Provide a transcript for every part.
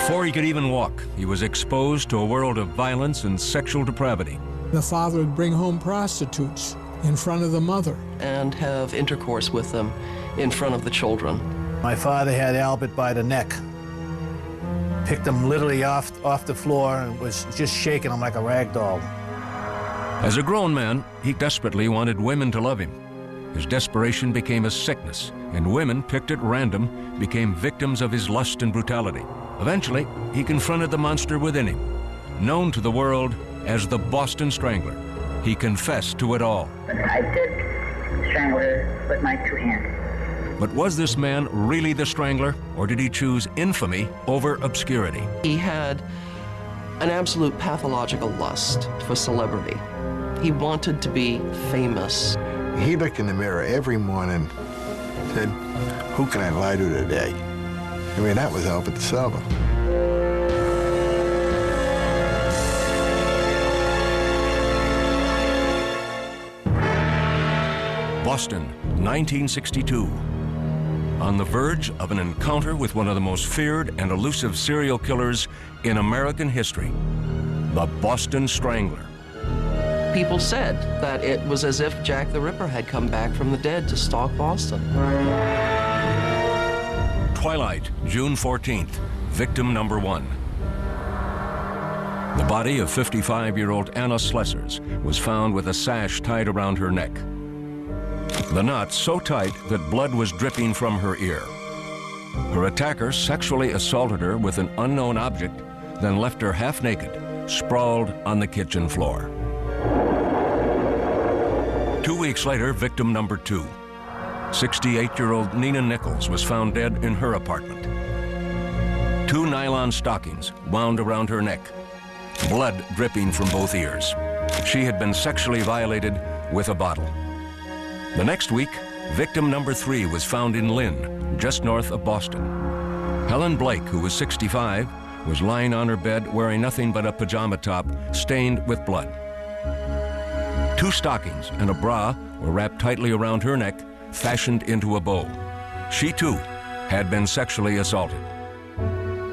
Before he could even walk, he was exposed to a world of violence and sexual depravity. The father would bring home prostitutes in front of the mother. And have intercourse with them in front of the children. My father had Albert by the neck, picked him literally off the floor and was just shaking him like a rag doll. As a grown man, he desperately wanted women to love him. His desperation became a sickness, and women picked at random became victims of his lust and brutality. Eventually, he confronted the monster within him. Known to the world as the Boston Strangler, he confessed to it all. I did strangle her with my 2 hands. But was this man really the Strangler, or did he choose infamy over obscurity? He had an absolute pathological lust for celebrity. He wanted to be famous. He looked in the mirror every morning, said, "Who can I lie to today?" I mean, that was Albert the Silver. Boston, 1962. On the verge of an encounter with one of the most feared and elusive serial killers in American history, the Boston Strangler. People said that it was as if Jack the Ripper had come back from the dead to stalk Boston. Twilight, June 14th, victim number 1. The body of 55-year-old Anna Slessers was found with a sash tied around her neck. The knot so tight that blood was dripping from her ear. Her attacker sexually assaulted her with an unknown object, then left her half naked, sprawled on the kitchen floor. 2 weeks later, victim number 2. 68-year-old Nina Nichols was found dead in her apartment. 2 nylon stockings wound around her neck, blood dripping from both ears. She had been sexually violated with a bottle. The next week, victim number 3 was found in Lynn, just north of Boston. Helen Blake, who was 65, was lying on her bed wearing nothing but a pajama top stained with blood. 2 stockings and a bra were wrapped tightly around her neck, fashioned into a bow. She, too, had been sexually assaulted.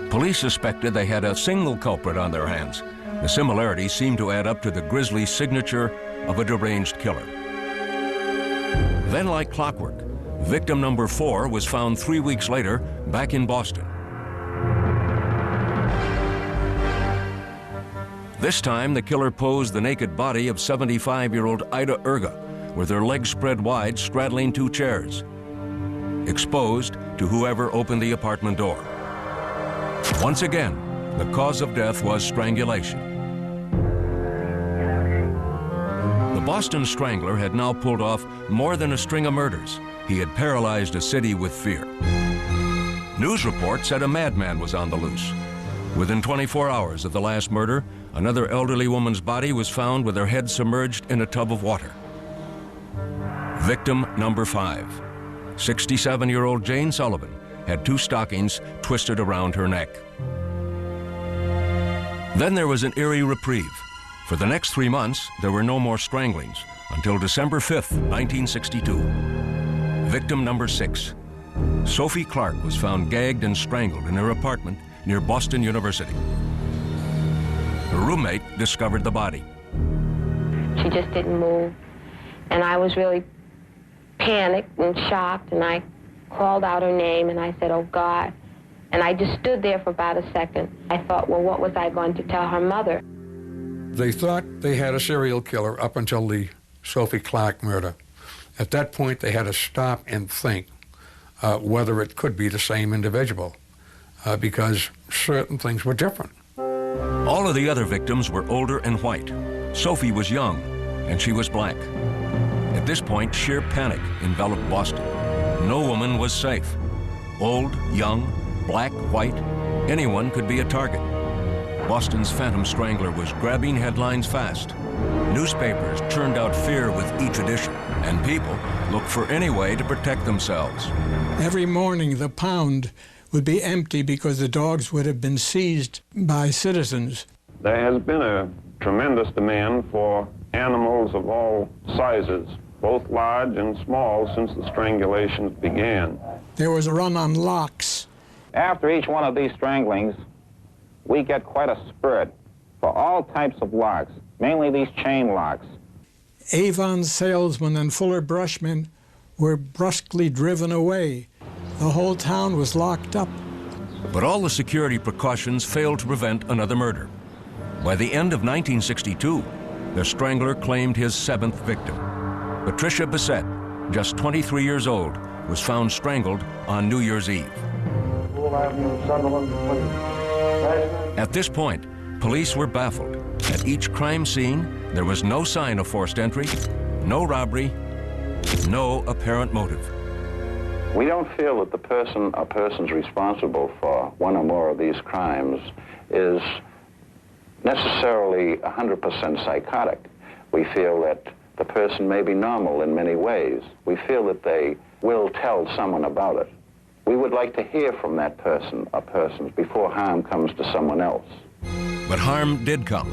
Police suspected they had a single culprit on their hands. The similarities seemed to add up to the grisly signature of a deranged killer. Then, like clockwork, victim number 4 was found 3 weeks later back in Boston. This time, the killer posed the naked body of 75-year-old Ida Erga, with her legs spread wide, straddling 2 chairs, exposed to whoever opened the apartment door. Once again, the cause of death was strangulation. The Boston Strangler had now pulled off more than a string of murders. He had paralyzed a city with fear. News reports said a madman was on the loose. Within 24 hours of the last murder, another elderly woman's body was found with her head submerged in a tub of water. Victim number 5. 67-year-old Jane Sullivan had 2 stockings twisted around her neck. Then there was an eerie reprieve. For the next 3 months, there were no more stranglings until December 5th, 1962. Victim number 6. Sophie Clark was found gagged and strangled in her apartment near Boston University. Her roommate discovered the body. She just didn't move, and I was really panicked and shocked, and I called out her name, and I said, "Oh, God." And I just stood there for about a second. I thought, well, what was I going to tell her mother? They thought they had a serial killer up until the Sophie Clark murder. At that point, they had to stop and think whether it could be the same individual, because certain things were different. All of the other victims were older and white. Sophie was young, and she was black. At this point, sheer panic enveloped Boston. No woman was safe. Old, young, black, white, anyone could be a target. Boston's Phantom Strangler was grabbing headlines fast. Newspapers churned out fear with each edition, and people looked for any way to protect themselves. Every morning, the pound would be empty because the dogs would have been seized by citizens. There has been a tremendous demand for animals of all sizes, both large and small, since the strangulations began. There was a run on locks. After each one of these stranglings, we get quite a spurt for all types of locks, mainly these chain locks. Avon salesmen and Fuller brushmen were brusquely driven away. The whole town was locked up. But all the security precautions failed to prevent another murder. By the end of 1962, the Strangler claimed his 7th victim. Patricia Bissett, just 23 years old, was found strangled on New Year's Eve. At this point, police were baffled. At each crime scene, there was no sign of forced entry, no robbery, no apparent motive. We don't feel that the person or persons responsible for one or more of these crimes is necessarily 100% psychotic. We feel that the person may be normal in many ways. We feel that they will tell someone about it. We would like to hear from that person or persons before harm comes to someone else. But harm did come.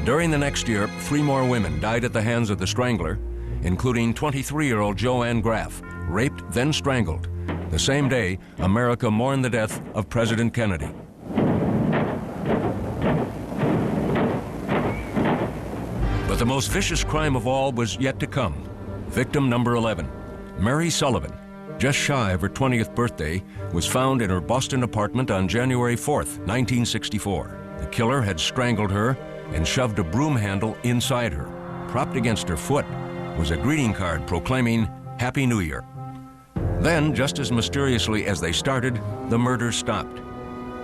During the next year, 3 more women died at the hands of the Strangler, including 23-year-old Joanne Graff, raped, then strangled. The same day, America mourned the death of President Kennedy. But the most vicious crime of all was yet to come. Victim number 11, Mary Sullivan, just shy of her 20th birthday, was found in her Boston apartment on January 4th, 1964. The killer had strangled her and shoved a broom handle inside her. Propped against her foot was a greeting card proclaiming Happy New Year. Then, just as mysteriously as they started, the murders stopped.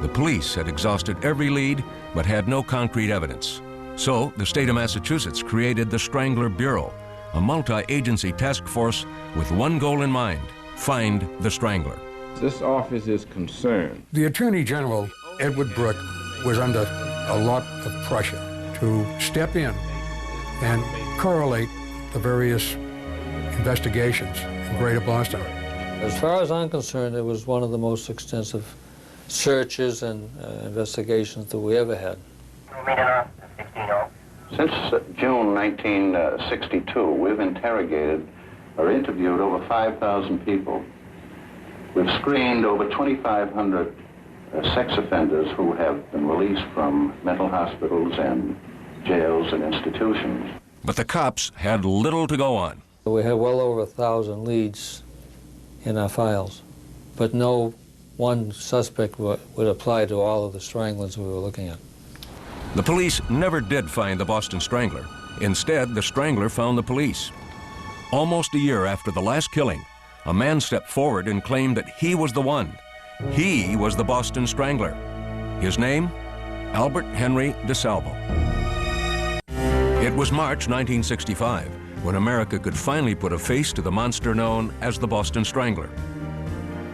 The police had exhausted every lead, but had no concrete evidence. So, the state of Massachusetts created the Strangler Bureau, a multi-agency task force with one goal in mind: find the Strangler. This office is concerned. The Attorney General, Edward Brooke, was under a lot of pressure to step in and correlate the various investigations in Greater Boston. As far as I'm concerned, it was one of the most extensive searches and investigations that we ever had. Since June 1962, we've interrogated or interviewed over 5,000 people. We've screened over 2,500 sex offenders who have been released from mental hospitals and jails and institutions. But the cops had little to go on. We had well over 1,000 leads in our files, but no one suspect would apply to all of the stranglers we were looking at. The police never did find the Boston Strangler. Instead, the Strangler found the police. Almost a year after the last killing, a man stepped forward and claimed that he was the one. He was the Boston Strangler. His name? Albert Henry DeSalvo. It was March 1965 when America could finally put a face to the monster known as the Boston Strangler.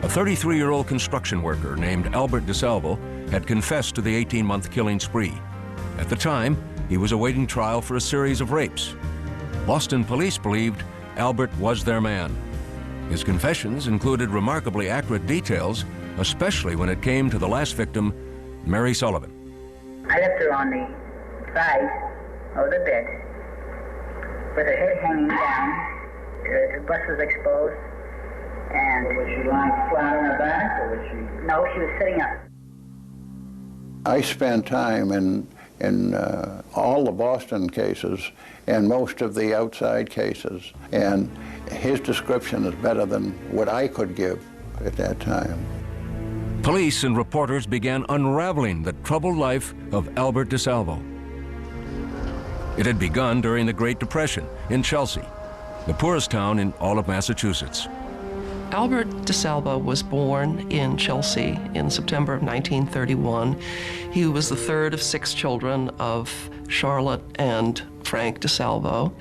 A 33-year-old construction worker named Albert DeSalvo had confessed to the 18-month killing spree. At the time, he was awaiting trial for a series of rapes. Boston police believed Albert was their man. His confessions included remarkably accurate details, especially when it came to the last victim, Mary Sullivan. I left her on the side of the bed with her head hanging down, her bust was exposed, and... Was she lying flat on her back, or was she... No, she was sitting up. I spent time in all the Boston cases and most of the outside cases, and his description is better than what I could give at that time. Police and reporters began unraveling the troubled life of Albert DeSalvo. It had begun during the Great Depression in Chelsea, the poorest town in all of Massachusetts. Albert DeSalvo was born in Chelsea in September of 1931. He was the third of 6 children of Charlotte and Frank DeSalvo.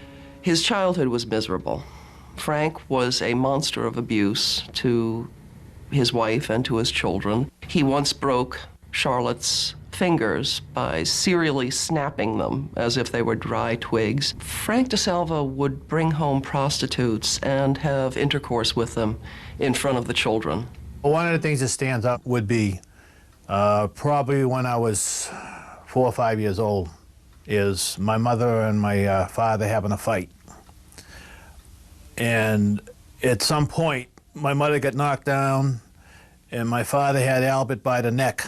His childhood was miserable. Frank was a monster of abuse to his wife and to his children. He once broke Charlotte's fingers by serially snapping them as if they were dry twigs. Frank DeSalvo would bring home prostitutes and have intercourse with them in front of the children. One of the things that stands out would be probably when I was 4 or 5 years old, is my mother and my father having a fight. And at some point, my mother got knocked down, and my father had Albert by the neck,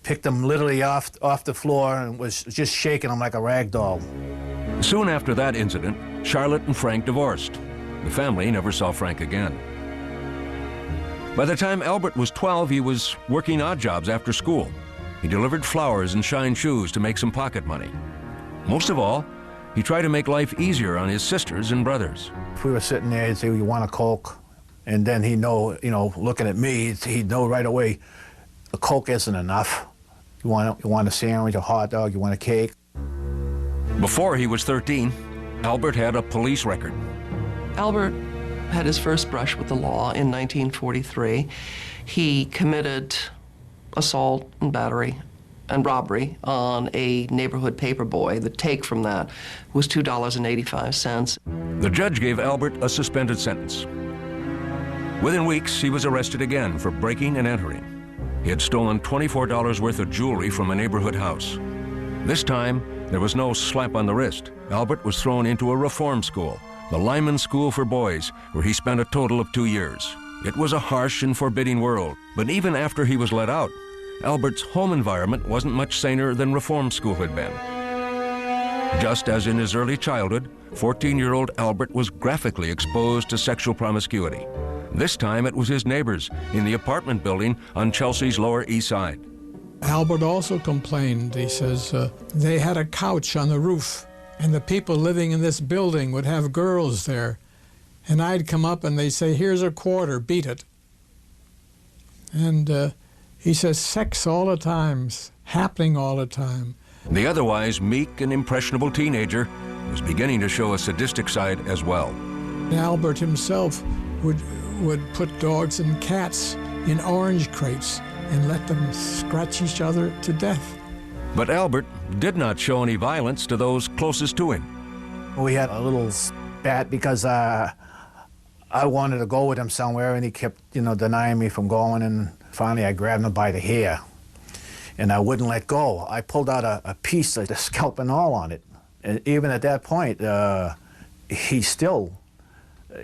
picked him literally off the floor and was just shaking him like a rag doll. Soon after that incident, Charlotte and Frank divorced. The family never saw Frank again. By the time Albert was 12, he was working odd jobs after school. He delivered flowers and shined shoes to make some pocket money. Most of all, he tried to make life easier on his sisters and brothers. If we were sitting there, he'd say, "You want a Coke?" And then he'd know, looking at me, he'd know right away, a Coke isn't enough. You want a sandwich, a hot dog, you want a cake? Before he was 13, Albert had a police record. Albert had his first brush with the law in 1943. He committed assault and battery and robbery on a neighborhood paperboy. The take from that was $2.85. The judge gave Albert a suspended sentence. Within weeks, he was arrested again for breaking and entering. He had stolen $24 worth of jewelry from a neighborhood house. This time, there was no slap on the wrist. Albert was thrown into a reform school, the Lyman School for Boys, where he spent a total of 2 years. It was a harsh and forbidding world, but even after he was let out, Albert's home environment wasn't much saner than reform school had been. Just as in his early childhood, 14-year-old Albert was graphically exposed to sexual promiscuity. This time it was his neighbors in the apartment building on Chelsea's Lower East Side. Albert also complained. He says they had a couch on the roof, and the people living in this building would have girls there. And I'd come up and they'd say, "Here's a quarter, beat it." And he says sex all the time, happening all the time. The otherwise meek and impressionable teenager was beginning to show a sadistic side as well. Albert himself would put dogs and cats in orange crates and let them scratch each other to death. But Albert did not show any violence to those closest to him. We had a little spat because I wanted to go with him somewhere, and he kept, denying me from going, and finally I grabbed him by the hair, and I wouldn't let go. I pulled out a piece of the scalp and all on it. And even at that point, he still,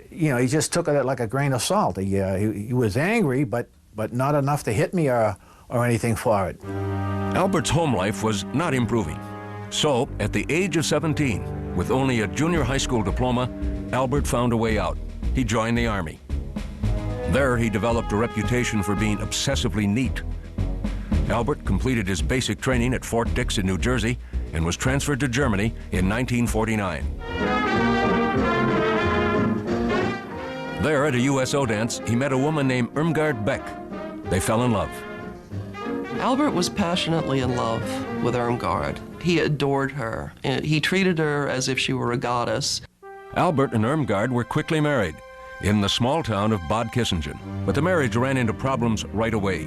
he just took it like a grain of salt. He was angry, but not enough to hit me or anything for it. Albert's home life was not improving. So, at the age of 17, with only a junior high school diploma, Albert found a way out. He joined the Army. There, he developed a reputation for being obsessively neat. Albert completed his basic training at Fort Dix in New Jersey and was transferred to Germany in 1949. There, at a USO dance, he met a woman named Irmgard Beck. They fell in love. Albert was passionately in love with Irmgard. He adored her. He treated her as if she were a goddess. Albert and Irmgard were quickly married in the small town of Bad Kissingen, but the marriage ran into problems right away.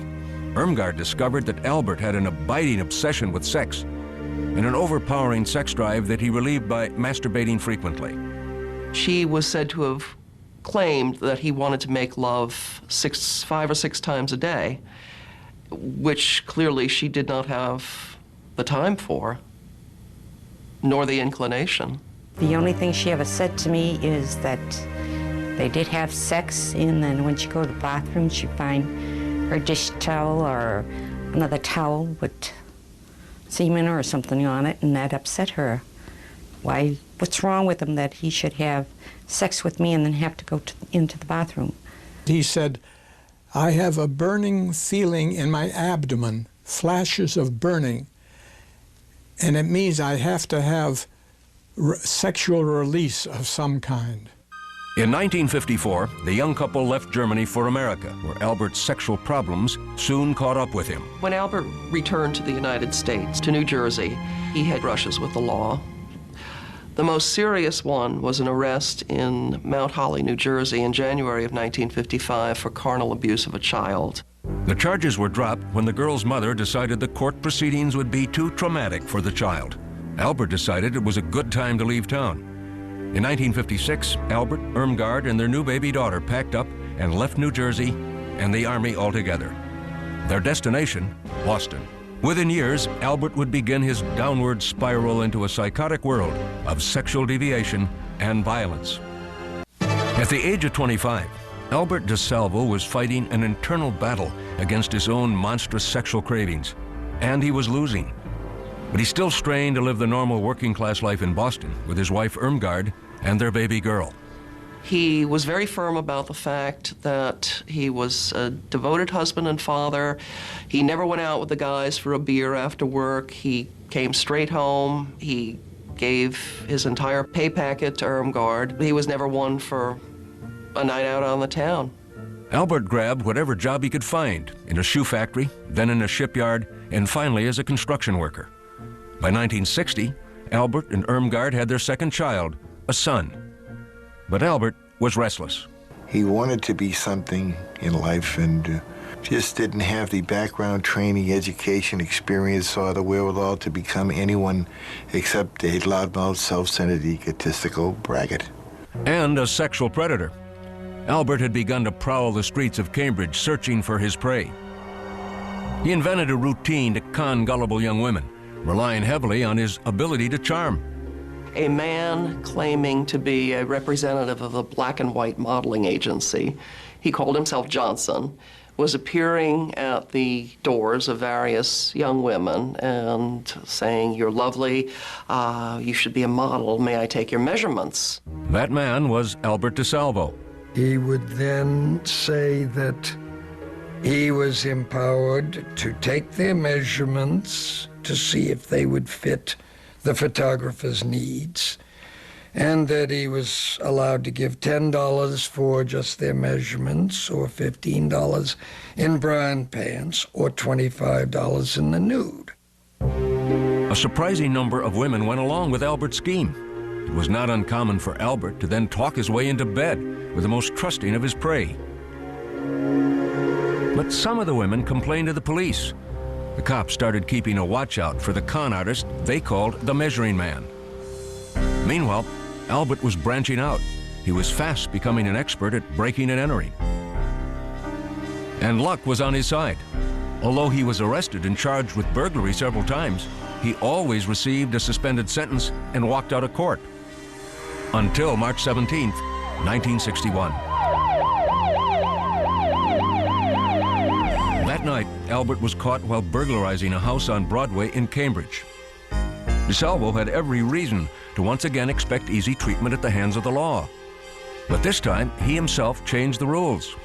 Irmgard discovered that Albert had an abiding obsession with sex and an overpowering sex drive that he relieved by masturbating frequently. She was said to have claimed that he wanted to make love 5 or 6 times a day, which clearly she did not have the time for, nor the inclination. The only thing she ever said to me is that they did have sex, and then when she go to the bathroom, she'd find her dish towel or another towel with semen or something on it, and that upset her. Why, what's wrong with him that he should have sex with me and then have to go into the bathroom? He said, "I have a burning feeling in my abdomen, flashes of burning, and it means I have to have sexual release of some kind." In 1954, the young couple left Germany for America, where Albert's sexual problems soon caught up with him. When Albert returned to the United States, to New Jersey, he had brushes with the law. The most serious one was an arrest in Mount Holly, New Jersey in January of 1955 for carnal abuse of a child. The charges were dropped when the girl's mother decided the court proceedings would be too traumatic for the child. Albert decided it was a good time to leave town. In 1956, Albert, Irmgard, and their new baby daughter packed up and left New Jersey and the Army altogether. Their destination, Boston. Within years, Albert would begin his downward spiral into a psychotic world of sexual deviation and violence. At the age of 25, Albert DeSalvo was fighting an internal battle against his own monstrous sexual cravings. and he was losing. But he still strained to live the normal working-class life in Boston with his wife Irmgard and their baby girl. He was very firm about the fact that he was a devoted husband and father. He never went out with the guys for a beer after work. He came straight home. He gave his entire pay packet to Irmgard. He was never one for a night out on the town. Albert grabbed whatever job he could find, in a shoe factory, then in a shipyard, and finally as a construction worker. By 1960, Albert and Irmgard had their second child, a son. But Albert was restless. He wanted to be something in life and just didn't have the background, training, education, experience, or the wherewithal to become anyone except a loudmouth, self-centered, egotistical braggart. And a sexual predator. Albert had begun to prowl the streets of Cambridge searching for his prey. He invented a routine to con gullible young women, relying heavily on his ability to charm. A man claiming to be a representative of a black and white modeling agency, he called himself Johnson, was appearing at the doors of various young women and saying, "You're lovely, you should be a model, may I take your measurements?" That man was Albert DeSalvo. He would then say that he was empowered to take their measurements to see if they would fit the photographer's needs, and that he was allowed to give $10 for just their measurements, or $15 in bra and pants, or $25 in the nude. A surprising number of women went along with Albert's scheme. It was not uncommon for Albert to then talk his way into bed with the most trusting of his prey. But some of the women complained to the police. The cops started keeping a watch out for the con artist they called the Measuring Man. Meanwhile, Albert was branching out. He was fast becoming an expert at breaking and entering. And luck was on his side. Although he was arrested and charged with burglary several times, he always received a suspended sentence and walked out of court. Until March 17th, 1961. That night, Albert was caught while burglarizing a house on Broadway in Cambridge. DeSalvo had every reason to once again expect easy treatment at the hands of the law. But this time, he himself changed the rules.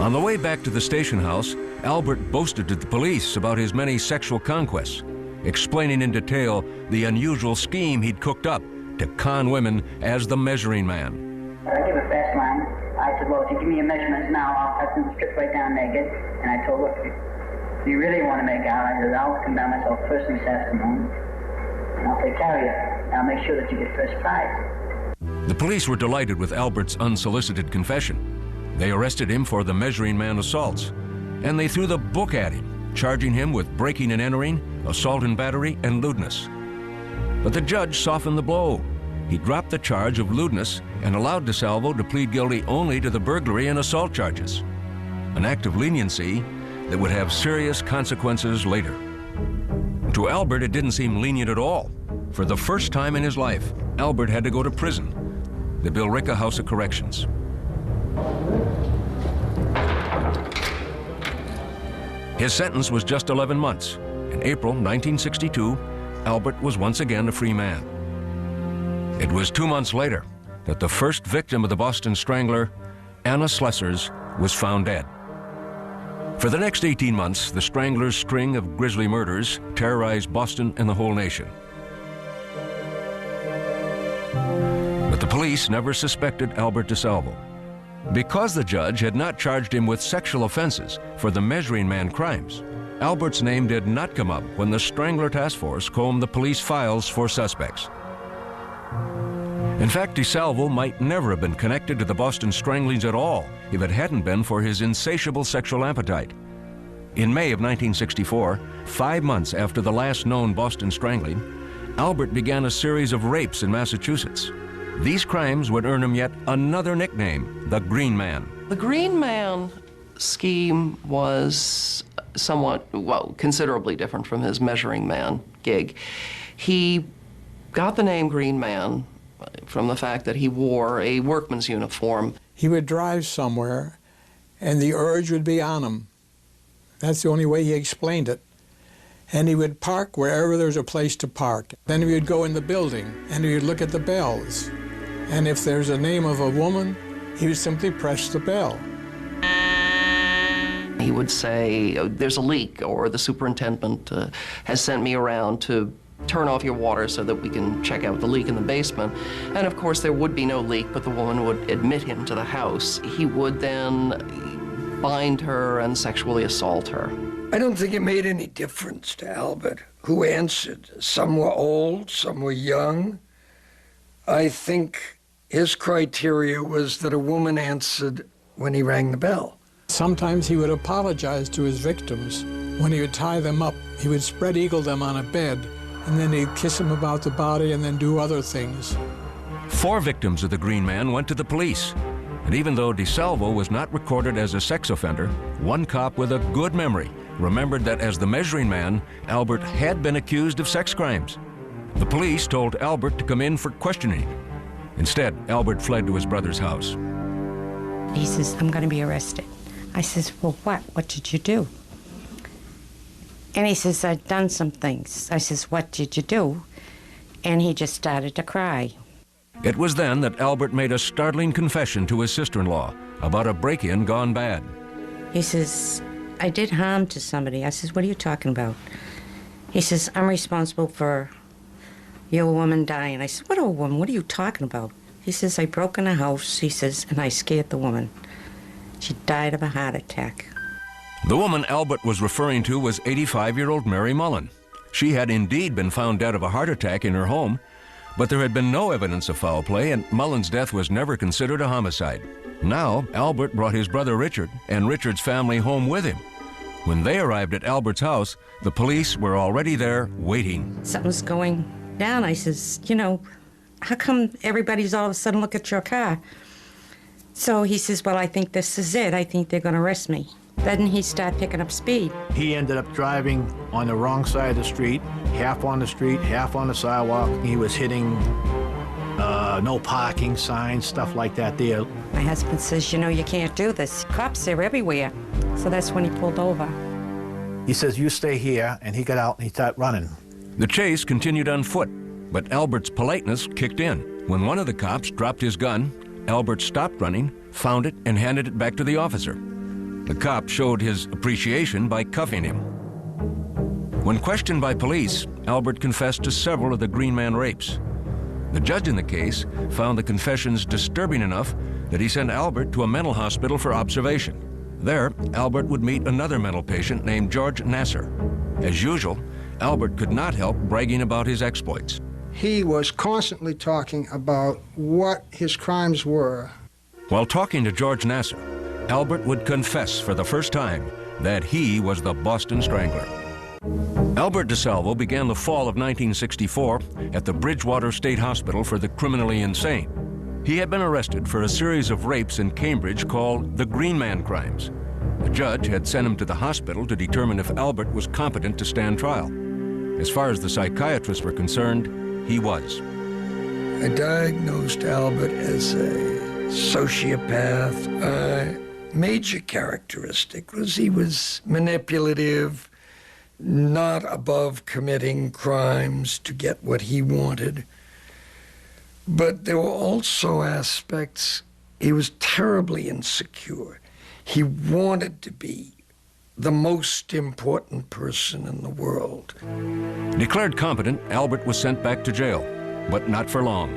On the way back to the station house, Albert boasted to the police about his many sexual conquests, explaining in detail the unusual scheme he'd cooked up to con women as the Measuring Man. I gave a fast line. I said, well, if you give me your measurements now, I'll have them stripped right down naked. And I told, look, if you really want to make out, I said, I'll come down myself first thing this afternoon, and I'll take care of you. I'll make sure that you get first prize. The police were delighted with Albert's unsolicited confession. They arrested him for the Measuring Man assaults, and they threw the book at him, charging him with breaking and entering, assault and battery, and lewdness. But the judge softened the blow. He dropped the charge of lewdness and allowed DeSalvo to plead guilty only to the burglary and assault charges, an act of leniency that would have serious consequences later. To Albert, it didn't seem lenient at all. For the first time in his life, Albert had to go to prison, the Billerica House of Corrections. His sentence was just 11 months. In April 1962, Albert was once again a free man. It was 2 months later that the first victim of the Boston Strangler, Anna Slessors, was found dead. For the next 18 months, the Strangler's string of grisly murders terrorized Boston and the whole nation. But the police never suspected Albert DeSalvo. Because the judge had not charged him with sexual offenses for the Measuring Man crimes, Albert's name did not come up when the Strangler Task Force combed the police files for suspects. In fact, DeSalvo might never have been connected to the Boston stranglings at all if it hadn't been for his insatiable sexual appetite. In May of 1964, 5 months after the last known Boston strangling, Albert began a series of rapes in Massachusetts. These crimes would earn him yet another nickname, the Green Man. The Green Man scheme was somewhat, well, considerably different from his Measuring Man gig. He got the name Green Man from the fact that he wore a workman's uniform. He would drive somewhere, and the urge would be on him. That's the only way he explained it. And he would park wherever there was a place to park. Then he would go in the building, and he would look at the bells. And if there's a name of a woman, he would simply press the bell. He would say, there's a leak, or the superintendent has sent me around to turn off your water so that we can check out the leak in the basement. And of course there would be no leak, but the woman would admit him to the house. He would then bind her and sexually assault her. I don't think it made any difference to Albert who answered. Some were old, some were young. I think his criteria was that a woman answered when he rang the bell. Sometimes he would apologize to his victims. When he would tie them up, he would spread eagle them on a bed, and then he'd kiss them about the body and then do other things. 4 victims of the Green Man went to the police. And even though DeSalvo was not recorded as a sex offender, one cop with a good memory remembered that as the measuring man, Albert had been accused of sex crimes. The police told Albert to come in for questioning. Instead, Albert fled to his brother's house. He says, I'm going to be arrested. I says, well, what? What did you do? And he says, I've done some things. I says, what did you do? And he just started to cry. It was then that Albert made a startling confession to his sister-in-law about a break-in gone bad. He says, I did harm to somebody. I says, what are you talking about? He says, I'm responsible for your woman dying. I said, what old woman? What are you talking about? He says, I broke in a house, he says, and I scared the woman. She died of a heart attack. The woman Albert was referring to was 85-year-old Mary Mullen. She had indeed been found dead of a heart attack in her home, but there had been no evidence of foul play, and Mullen's death was never considered a homicide. Now, Albert brought his brother Richard and Richard's family home with him. When they arrived at Albert's house, the police were already there waiting. Something's going down. I says, you know, how come everybody's all of a sudden look at your car? So he says, well, I think this is it. I think they're going to arrest me. Then he started picking up speed. He ended up driving on the wrong side of the street, half on the street, half on the sidewalk. He was hitting no parking signs, stuff like that there. My husband says, you know, you can't do this. Cops are everywhere. So that's when he pulled over. He says, you stay here, and he got out and he started running. The chase continued on foot, but Albert's politeness kicked in. When one of the cops dropped his gun, Albert stopped running, found it, and handed it back to the officer. The cop showed his appreciation by cuffing him. When questioned by police, Albert confessed to several of the Green Man rapes. The judge in the case found the confessions disturbing enough that he sent Albert to a mental hospital for observation. There, Albert would meet another mental patient named George Nasser. As usual, Albert could not help bragging about his exploits. He was constantly talking about what his crimes were. While talking to George Nasser, Albert would confess for the first time that he was the Boston Strangler. Albert DeSalvo began the fall of 1964 at the Bridgewater State Hospital for the criminally insane. He had been arrested for a series of rapes in Cambridge called the Green Man crimes. The judge had sent him to the hospital to determine if Albert was competent to stand trial. As far as the psychiatrists were concerned, he was. I diagnosed Albert as a sociopath. A major characteristic was he was manipulative, not above committing crimes to get what he wanted. But there were also aspects, he was terribly insecure. He wanted to be the most important person in the world. Declared competent, Albert was sent back to jail, but not for long.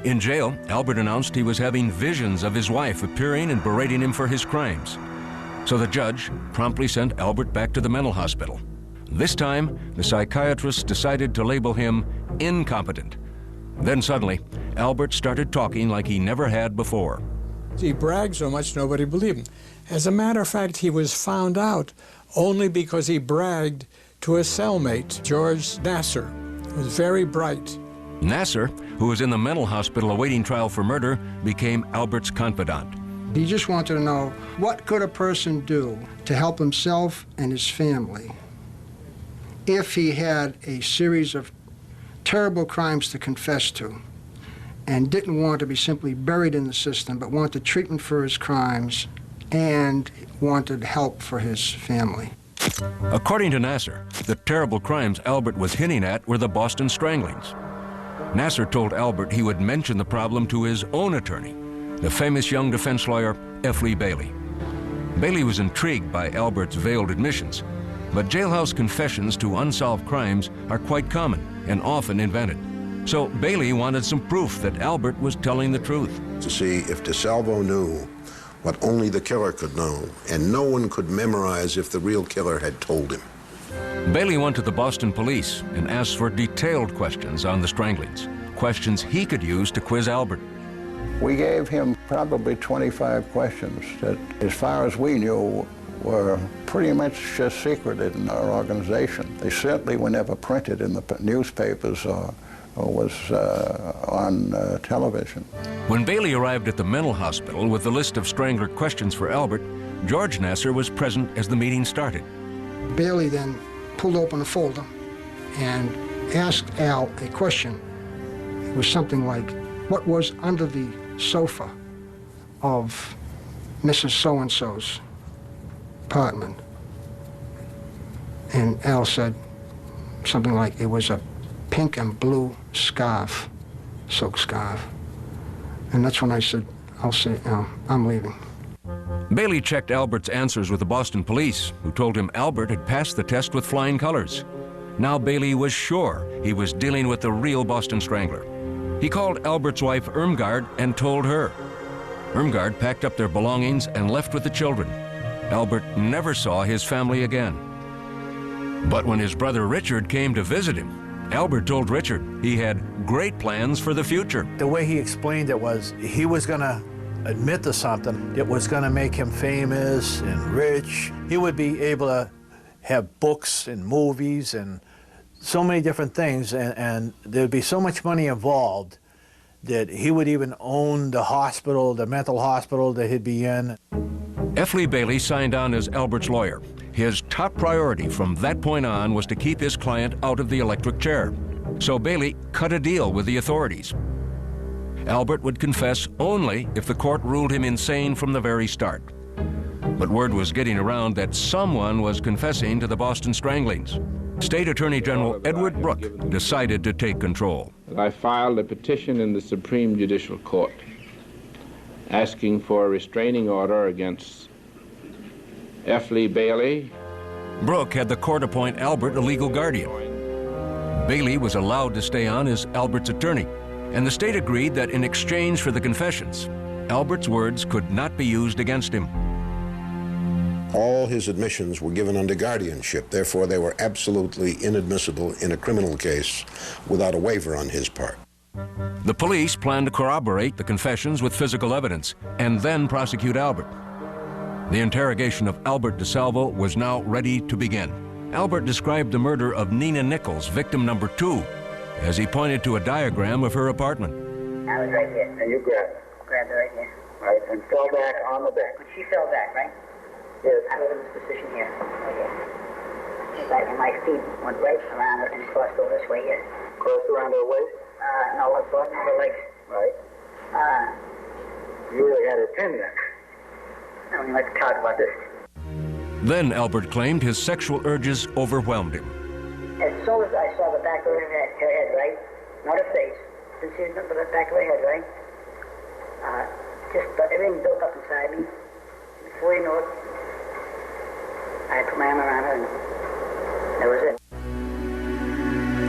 In jail, Albert announced he was having visions of his wife appearing and berating him for his crimes. So the judge promptly sent Albert back to the mental hospital. This time, the psychiatrists decided to label him incompetent. Then suddenly, Albert started talking like he never had before. He bragged so much nobody believed him. As a matter of fact, he was found out only because he bragged to a cellmate, George Nasser, who was very bright. Nasser, who was in the mental hospital awaiting trial for murder, became Albert's confidant. He just wanted to know, what could a person do to help himself and his family if he had a series of terrible crimes to confess to and didn't want to be simply buried in the system, but wanted treatment for his crimes and wanted help for his family. According to Nasser, the terrible crimes Albert was hinting at were the Boston Stranglings. Nasser told Albert he would mention the problem to his own attorney, the famous young defense lawyer F. Lee Bailey. Bailey was intrigued by Albert's veiled admissions, but jailhouse confessions to unsolved crimes are quite common and often invented. So Bailey wanted some proof that Albert was telling the truth. To see if DeSalvo knew what only the killer could know, and no one could memorize if the real killer had told him. Bailey went to the Boston police and asked for detailed questions on the Stranglings, questions he could use to quiz Albert. We gave him probably 25 questions that, as far as we knew, were pretty much just secreted in our organization. They certainly were never printed in the newspapers or was on television. When Bailey arrived at the mental hospital with the list of Strangler questions for Albert, George Nasser was present as the meeting started. Bailey then pulled open a folder and asked Al a question. It was something like, what was under the sofa of Mrs. So-and-so's apartment? And Al said something like, it was a pink and blue scarf, silk scarf. And that's when I said, I'm leaving. Bailey checked Albert's answers with the Boston police, who told him Albert had passed the test with flying colors. Now Bailey was sure he was dealing with the real Boston Strangler. He called Albert's wife Irmgard and told her. Irmgard packed up their belongings and left with the children. Albert never saw his family again. But when his brother Richard came to visit him, Albert told Richard he had great plans for the future. The way he explained it was he was going to admit to something. It was going to make him famous and rich. He would be able to have books and movies and so many different things, and there'd be so much money involved that he would even own the hospital, the mental hospital that he'd be in. F. Lee Bailey signed on as Albert's lawyer. His top priority from that point on was to keep his client out of the electric chair. So Bailey cut a deal with the authorities. Albert would confess only if the court ruled him insane from the very start. But word was getting around that someone was confessing to the Boston Stranglings. State Attorney General Edward Brooke decided to take control. I filed a petition in the Supreme Judicial Court asking for a restraining order against F. Lee Bailey. Brooke had the court appoint Albert a legal guardian. Bailey was allowed to stay on as Albert's attorney, and the state agreed that in exchange for the confessions, Albert's words could not be used against him. All his admissions were given under guardianship. Therefore, they were absolutely inadmissible in a criminal case without a waiver on his part. The police planned to corroborate the confessions with physical evidence and then prosecute Albert. The interrogation of Albert DeSalvo was now ready to begin. Albert described the murder of Nina Nichols, victim number 2, as he pointed to a diagram of her apartment. I was right here. And you grabbed Grabbed her right here. right, and fell back on the bed. When she fell back, right? Yes. I was in this position here. Right here. Right, and my feet went right around her and crossed over this way here. Crossed around her waist? No, I crossed her legs. Right. You really had her pinned there. I don't even like to talk about this. Then Albert claimed his sexual urges overwhelmed him. As soon as I saw the back of her head, right? Not her face. Didn't see nothing but the back of her head, right? Just everything built up inside me. Before you know it, I put my arm around her and that was it.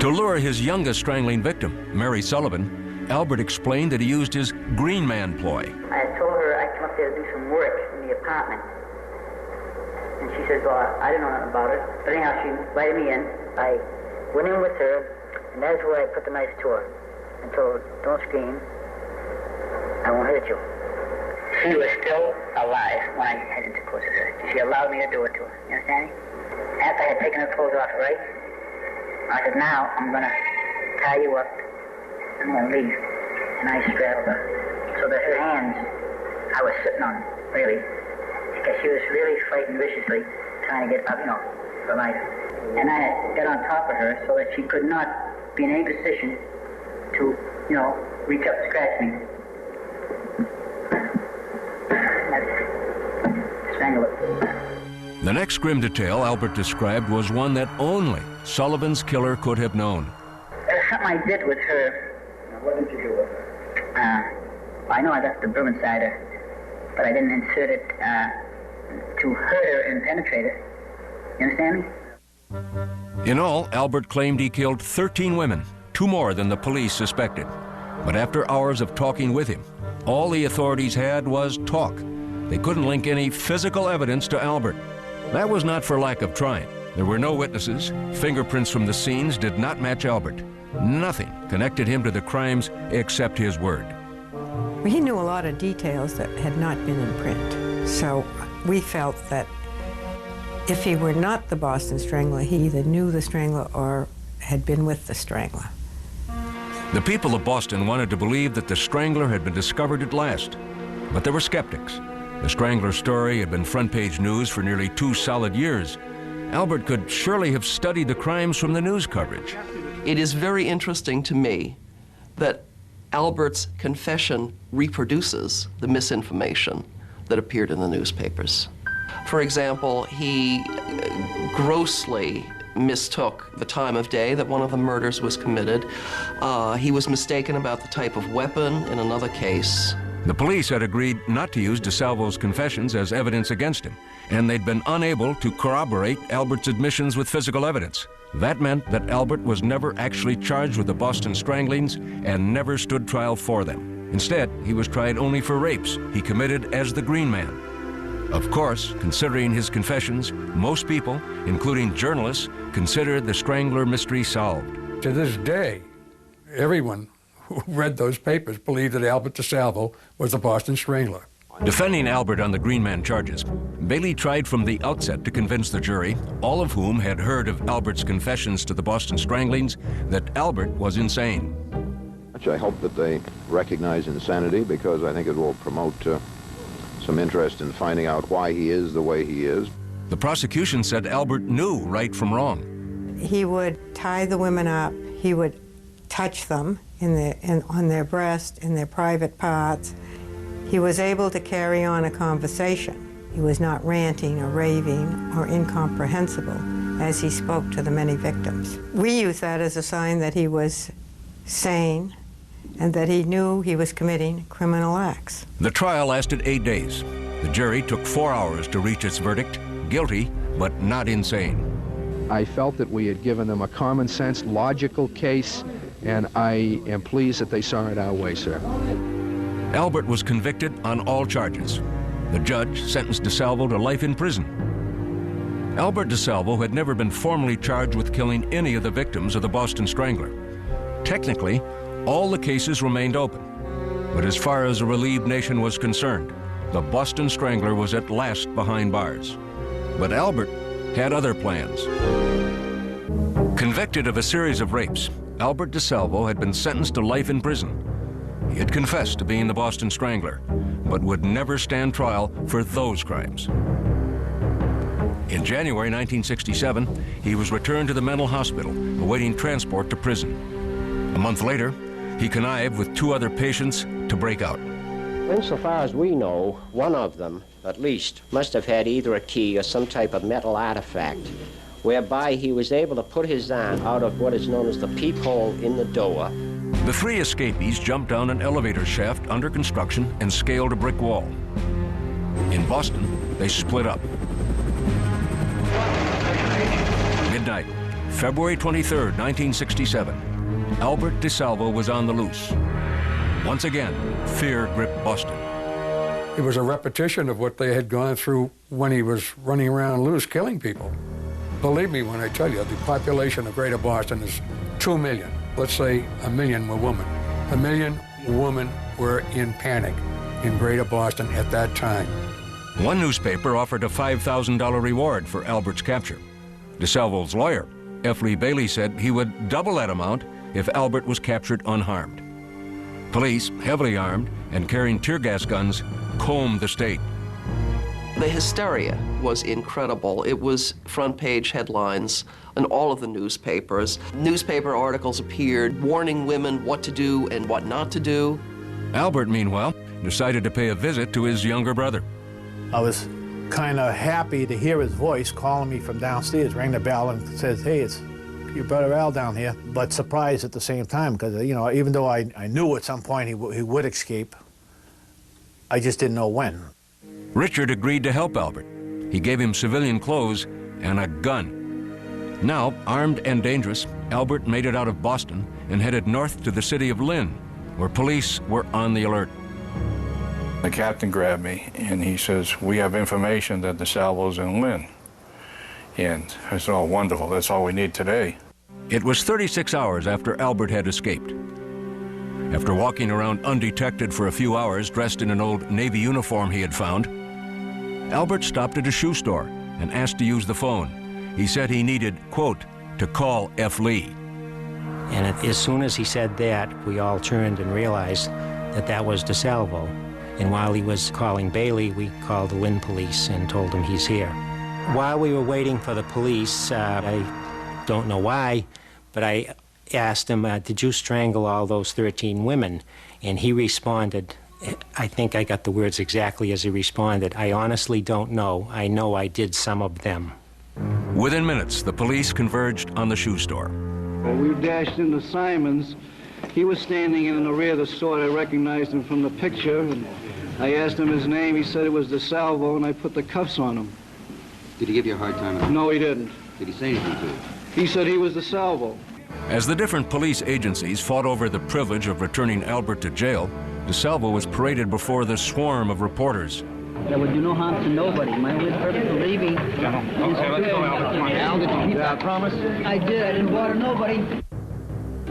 To lure his youngest strangling victim, Mary Sullivan, Albert explained that he used his green man ploy. I told her I'd come up there to do some work in the apartment. And she said, well, I didn't know nothing about it. But anyhow, she invited me in. I went in with her, and that's where I put the knife to her and told her, don't scream. I won't hurt you. She was still alive when I had intercourse with her. She allowed me to do it to her. You understand me? After I had taken her clothes off, right? I said, now I'm going to tie you up. I'm going to leave. And I straddled her. So that her hands, I was sitting on, really. Because she was really fighting viciously, trying to get up, for life. And I got on top of her so that she could not be in any position to, reach up and scratch me. Strangle her. The next grim detail Albert described was one that only Sullivan's killer could have known. There's something I did with her. Now, what did you do with her? I know I left the broom inside her, but I didn't insert it to hurt her and penetrate her. You understand me? In all, Albert claimed he killed 13 women, 2 more than the police suspected. But after hours of talking with him, all the authorities had was talk. They couldn't link any physical evidence to Albert. That was not for lack of trying. There were no witnesses. Fingerprints from the scenes did not match Albert. Nothing connected him to the crimes except his word. He knew a lot of details that had not been in print. So we felt that if he were not the Boston Strangler, he either knew the Strangler or had been with the Strangler. The people of Boston wanted to believe that the Strangler had been discovered at last, but there were skeptics. The Strangler story had been front-page news for nearly 2 solid years. Albert could surely have studied the crimes from the news coverage. It is very interesting to me that Albert's confession reproduces the misinformation that appeared in the newspapers. For example, he grossly mistook the time of day that one of the murders was committed. He was mistaken about the type of weapon in another case. The police had agreed not to use DeSalvo's confessions as evidence against him, and they'd been unable to corroborate Albert's admissions with physical evidence. That meant that Albert was never actually charged with the Boston Stranglings and never stood trial for them. Instead, he was tried only for rapes he committed as the Green Man. Of course, considering his confessions, most people, including journalists, considered the Strangler mystery solved. To this day, everyone who read those papers believed that Albert DeSalvo was the Boston Strangler. Defending Albert on the Green Man charges, Bailey tried from the outset to convince the jury, all of whom had heard of Albert's confessions to the Boston Stranglings, that Albert was insane. I hope that they recognize insanity, because I think it will promote some interest in finding out why he is the way he is. The prosecution said Albert knew right from wrong. He would tie the women up. He would touch them on their breast, in their private parts. He was able to carry on a conversation. He was not ranting or raving or incomprehensible as he spoke to the many victims. We use that as a sign that he was sane and that he knew he was committing criminal acts. The trial lasted 8 days. The jury took 4 hours to reach its verdict, guilty, but not insane. I felt that we had given them a common sense, logical case, and I am pleased that they saw it our way, sir. Albert was convicted on all charges. The judge sentenced DeSalvo to life in prison. Albert DeSalvo had never been formally charged with killing any of the victims of the Boston Strangler. Technically, all the cases remained open. But as far as a relieved nation was concerned, the Boston Strangler was at last behind bars. But Albert had other plans. Convicted of a series of rapes, Albert DeSalvo had been sentenced to life in prison. He had confessed to being the Boston Strangler, but would never stand trial for those crimes. In January 1967, he was returned to the mental hospital, awaiting transport to prison. A month later, he connived with 2 other patients to break out. Insofar as we know, one of them, at least, must have had either a key or some type of metal artifact, whereby he was able to put his arm out of what is known as the peephole in the door. The 3 escapees jumped down an elevator shaft under construction and scaled a brick wall. In Boston, they split up. Midnight, February 23rd, 1967. Albert DeSalvo was on the loose. Once again, fear gripped Boston. It was a repetition of what they had gone through when he was running around loose killing people. Believe me when I tell you, the population of Greater Boston is 2 million. Let's say 1 million were women. 1 million women were in panic in Greater Boston at that time. One newspaper offered a $5,000 reward for Albert's capture. DeSalvo's lawyer, F. Lee Bailey, said he would double that amount if Albert was captured unharmed. Police, heavily armed and carrying tear gas guns, combed the state. The hysteria was incredible. It was front-page headlines in all of the newspapers. Newspaper articles appeared warning women what to do and what not to do. Albert, meanwhile, decided to pay a visit to his younger brother. I was kind of happy to hear his voice calling me from downstairs, rang the bell and says, hey, it's your brother Al down here, but surprised at the same time because, you know, even though I knew at some point he would escape, I just didn't know when. Richard agreed to help Albert. He gave him civilian clothes and a gun. Now, armed and dangerous, Albert made it out of Boston and headed north to the city of Lynn, where police were on the alert. The captain grabbed me and he says, we have information that DeSalvo's in Lynn. And I said, oh, wonderful, that's all we need today. It was 36 hours after Albert had escaped. After walking around undetected for a few hours, dressed in an old Navy uniform he had found, Albert stopped at a shoe store and asked to use the phone. He said he needed, quote, to call F. Lee. And as soon as he said that, we all turned and realized that that was DeSalvo. And while he was calling Bailey, we called the Lynn police and told them he's here. While we were waiting for the police, I don't know why, but I asked him, did you strangle all those 13 women? And he responded, I think I got the words exactly as he responded, I honestly don't know. I know I did some of them. Within minutes, the police converged on the shoe store. Well, we dashed into Simon's. He was standing in the rear of the store. I recognized him from the picture, and I asked him his name. He said it was DeSalvo, and I put the cuffs on him. Did he give you a hard time? No, he didn't. Did he say anything to you? He said he was DeSalvo. As the different police agencies fought over the privilege of returning Albert to jail, DeSalvo was paraded before the swarm of reporters. That would do no harm to nobody. My only purpose for leaving. Okay, let's go, Albert. Come on. Al, did you keep that promise? I did. I didn't bother nobody.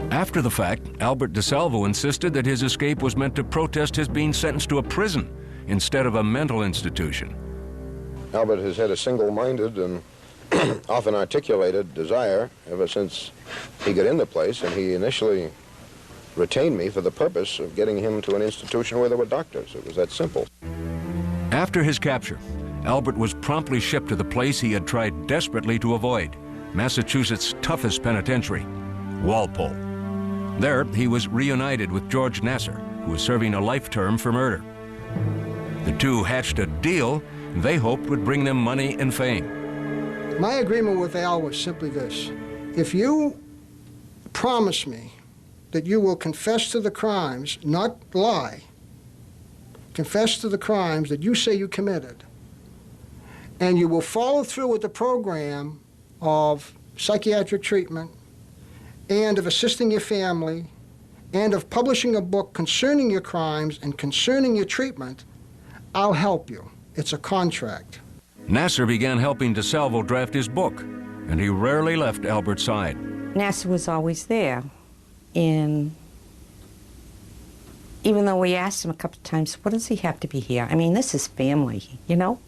After the fact, Albert DeSalvo insisted that his escape was meant to protest his being sentenced to a prison instead of a mental institution. Albert has had a single-minded and often articulated desire ever since he got in the place, and he initially retained me for the purpose of getting him to an institution where there were doctors. It was that simple. After his capture, Albert was promptly shipped to the place he had tried desperately to avoid, Massachusetts' toughest penitentiary, Walpole. There, he was reunited with George Nasser, who was serving a life term for murder. The two hatched a deal they hoped would bring them money and fame. My agreement with Al was simply this. If you promise me that you will confess to the crimes, not lie, confess to the crimes that you say you committed, and you will follow through with the program of psychiatric treatment and of assisting your family and of publishing a book concerning your crimes and concerning your treatment, I'll help you. It's a contract. Nasser began helping DeSalvo draft his book, and he rarely left Albert's side. Nasser was always there, and even though we asked him a couple of times, what does he have to be here? I mean, this is family, you know?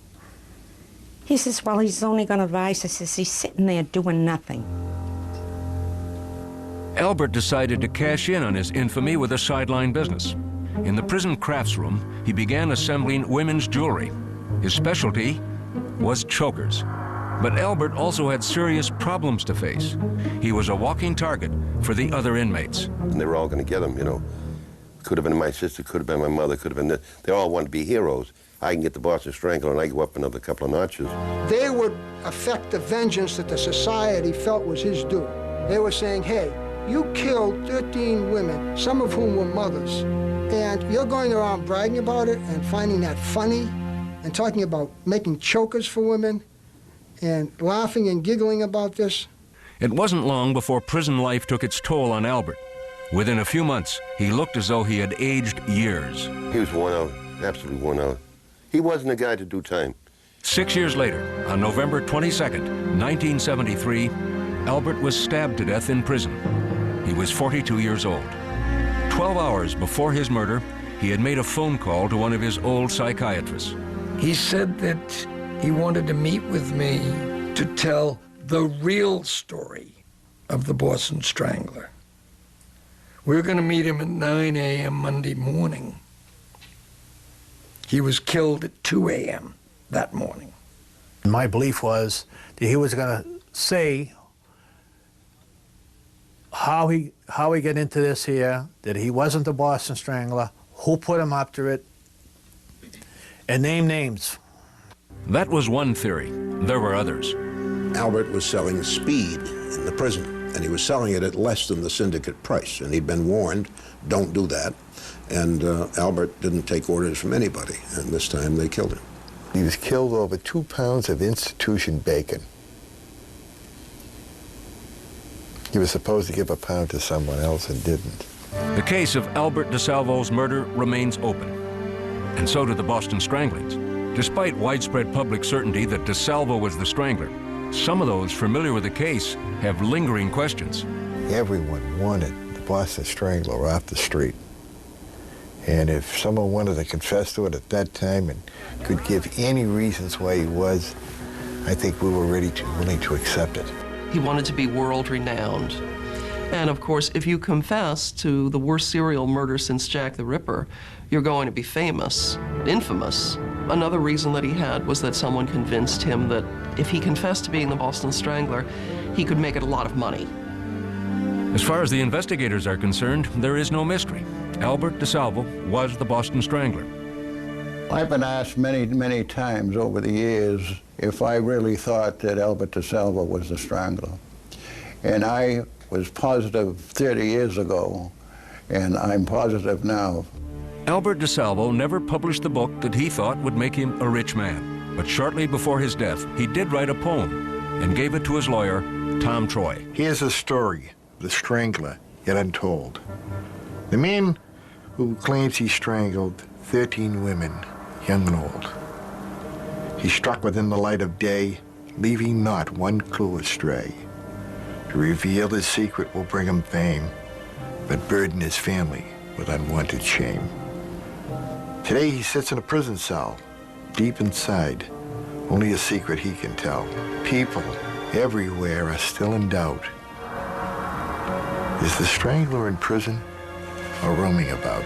He says, well, he's only going to advise. I says, he's sitting there doing nothing. Albert decided to cash in on his infamy with a sideline business. In the prison crafts room, he began assembling women's jewelry. His specialty was chokers. But Albert also had serious problems to face. He was a walking target for the other inmates. And they were all going to get him, you know. Could have been my sister, could have been my mother, could have been this. They all wanted to be heroes. I can get the Boston Strangler and I go up another couple of notches. They would affect the vengeance that the society felt was his due. They were saying, hey, you killed 13 women, some of whom were mothers, and you're going around bragging about it and finding that funny and talking about making chokers for women and laughing and giggling about this. It wasn't long before prison life took its toll on Albert. Within a few months, he looked as though he had aged years. He was worn out, absolutely worn out. He wasn't a guy to do time. 6 years later, on November 22nd, 1973, Albert was stabbed to death in prison. He was 42 years old. 12 hours before his murder, he had made a phone call to one of his old psychiatrists. He said that he wanted to meet with me to tell the real story of the Boston Strangler. We were going to meet him at 9 a.m. Monday morning. He was killed at 2 a.m. that morning. My belief was that he was going to say how he got into this here, that he wasn't the Boston Strangler, who put him up to it, and name names. That was one theory. There were others. Albert was selling speed in the prison, and he was selling it at less than the syndicate price, and he'd been warned, don't do that. And Albert didn't take orders from anybody, and this time they killed him. He was killed over 2 pounds of institution bacon. He was supposed to give a pound to someone else and didn't. The case of Albert DeSalvo's murder remains open, and so do the Boston Stranglings. Despite widespread public certainty that DeSalvo was the strangler, some of those familiar with the case have lingering questions. Everyone wanted the Boston Strangler off the street. And if someone wanted to confess to it at that time and could give any reasons why he was, I think we were willing to accept it. He wanted to be world-renowned. And of course, if you confess to the worst serial murder since Jack the Ripper, you're going to be famous, infamous. Another reason that he had was that someone convinced him that if he confessed to being the Boston Strangler, he could make it a lot of money. As far as the investigators are concerned, there is no mystery. Albert DeSalvo was the Boston Strangler. I've been asked many, many times over the years if I really thought that Albert DeSalvo was the Strangler. And I was positive 30 years ago, and I'm positive now. Albert DeSalvo never published the book that he thought would make him a rich man. But shortly before his death, he did write a poem and gave it to his lawyer, Tom Troy. Here's a story, The Strangler, yet untold. The man who claims he strangled 13 women, young and old. He struck within the light of day, leaving not one clue astray. To reveal his secret will bring him fame, but burden his family with unwanted shame. Today he sits in a prison cell, deep inside, only a secret he can tell. People everywhere are still in doubt. Is the Strangler in prison or roaming about?